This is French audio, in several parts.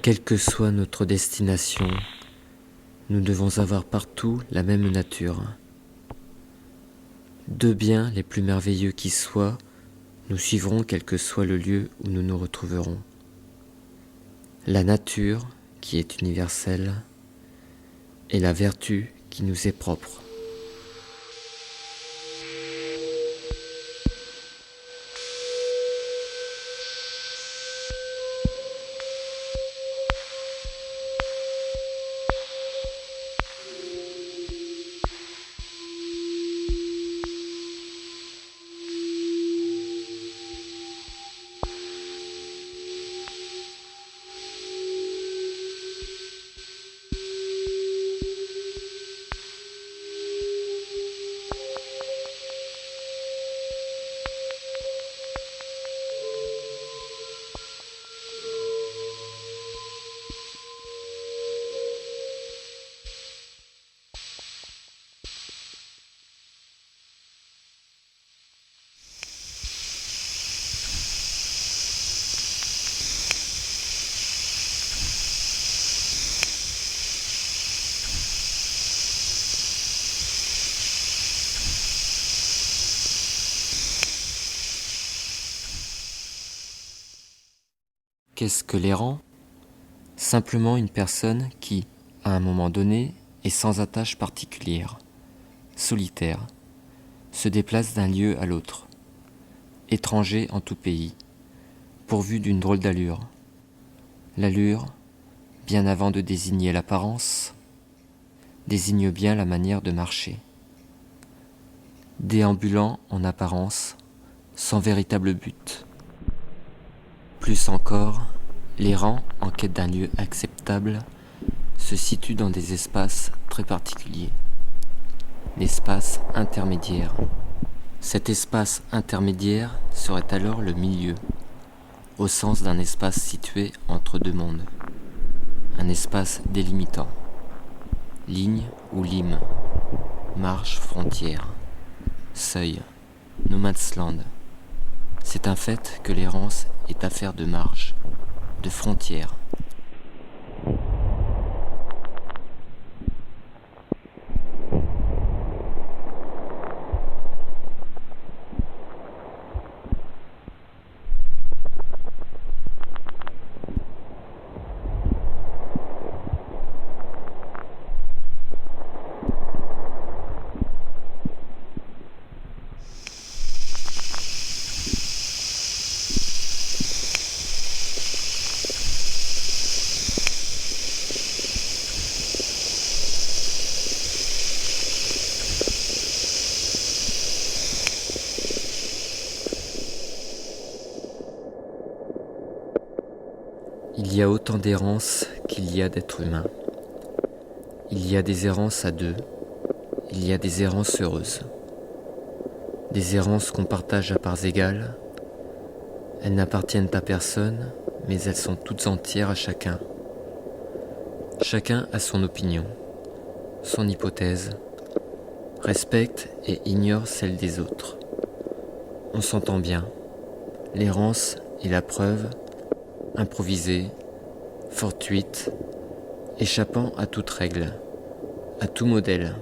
Quelle que soit notre destination, nous devons avoir partout la même nature. Deux biens les plus merveilleux qui soient, nous suivrons quel que soit le lieu où nous nous retrouverons. La nature, qui est universelle, et la vertu qui nous est propre. Qu'est-ce que l'errant ? Simplement une personne qui, à un moment donné, est sans attache particulière, solitaire, se déplace d'un lieu à l'autre, étranger en tout pays, pourvu d'une drôle d'allure. L'allure, bien avant de désigner l'apparence, désigne bien la manière de marcher. Déambulant en apparence, sans véritable but. Plus encore, l'errant, en quête d'un lieu acceptable, se situe dans des espaces très particuliers. L'espace intermédiaire. Cet espace intermédiaire serait alors le milieu, au sens d'un espace situé entre deux mondes. Un espace délimitant. Ligne ou lime. Marge, frontière. Seuil. No man's land. C'est un fait que l'errance est affaire de marge, de frontières. Il y a autant d'errances qu'il y a d'êtres humains. Il y a des errances à deux, il y a des errances heureuses. Des errances qu'on partage à parts égales. Elles n'appartiennent à personne, mais elles sont toutes entières à chacun. Chacun a son opinion, son hypothèse, respecte et ignore celle des autres. On s'entend bien. L'errance est la preuve, improvisée, fortuite, échappant à toute règle, à tout modèle.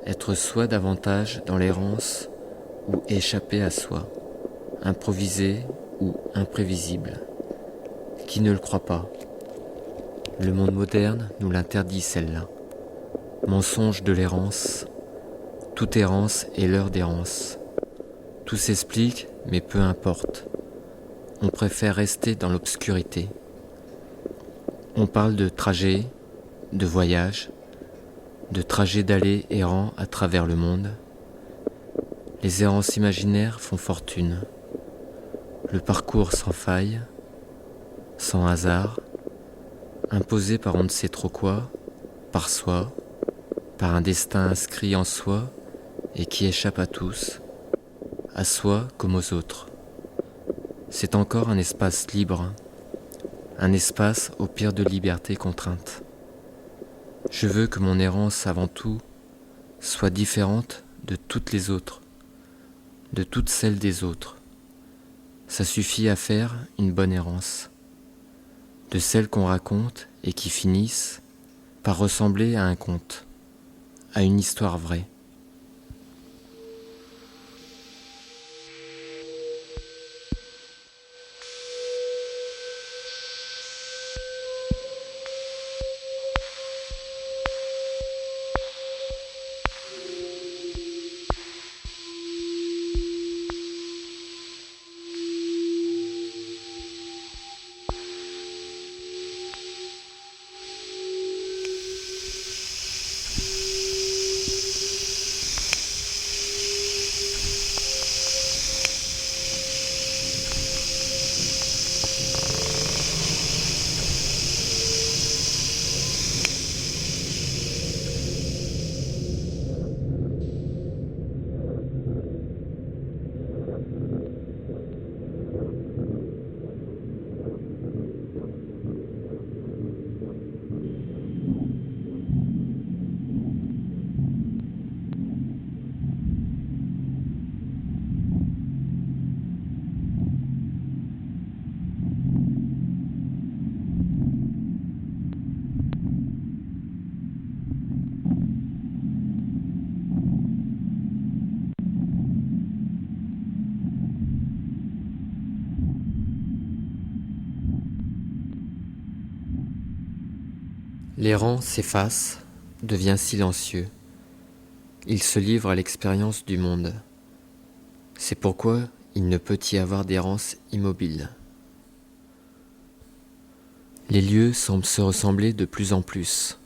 Être soi davantage dans l'errance ou échapper à soi, improvisé ou imprévisible. Qui ne le croit pas ? Le monde moderne nous l'interdit celle-là. Mensonge de l'errance, toute errance est l'heure d'errance. Tout s'explique, mais peu importe. On préfère rester dans l'obscurité. On parle de trajet, de voyage, de trajet d'aller errant à travers le monde. Les errances imaginaires font fortune. Le parcours sans faille, sans hasard, imposé par on ne sait trop quoi, par soi, par un destin inscrit en soi et qui échappe à tous, à soi comme aux autres. C'est encore un espace libre, un espace au pire de liberté contrainte. Je veux que mon errance avant tout soit différente de toutes les autres, de toutes celles des autres. Ça suffit à faire une bonne errance. de celles qu'on raconte et qui finissent par ressembler à un conte, à une histoire vraie. L'errant s'efface, devient silencieux. Il se livre à l'expérience du monde. C'est pourquoi il ne peut y avoir d'errance immobile. Les lieux semblent se ressembler de plus en plus.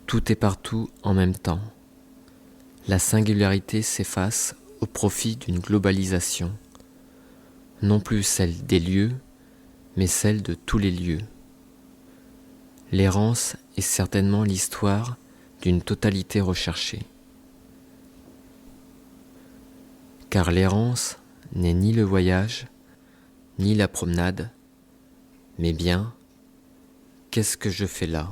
Tout est partout en même temps. La singularité s'efface au profit d'une globalisation, non plus celle des lieux, mais celle de tous les lieux. L'errance est certainement l'histoire d'une totalité recherchée. Car l'errance n'est ni le voyage, ni la promenade, mais bien, qu'est-ce que je fais là ?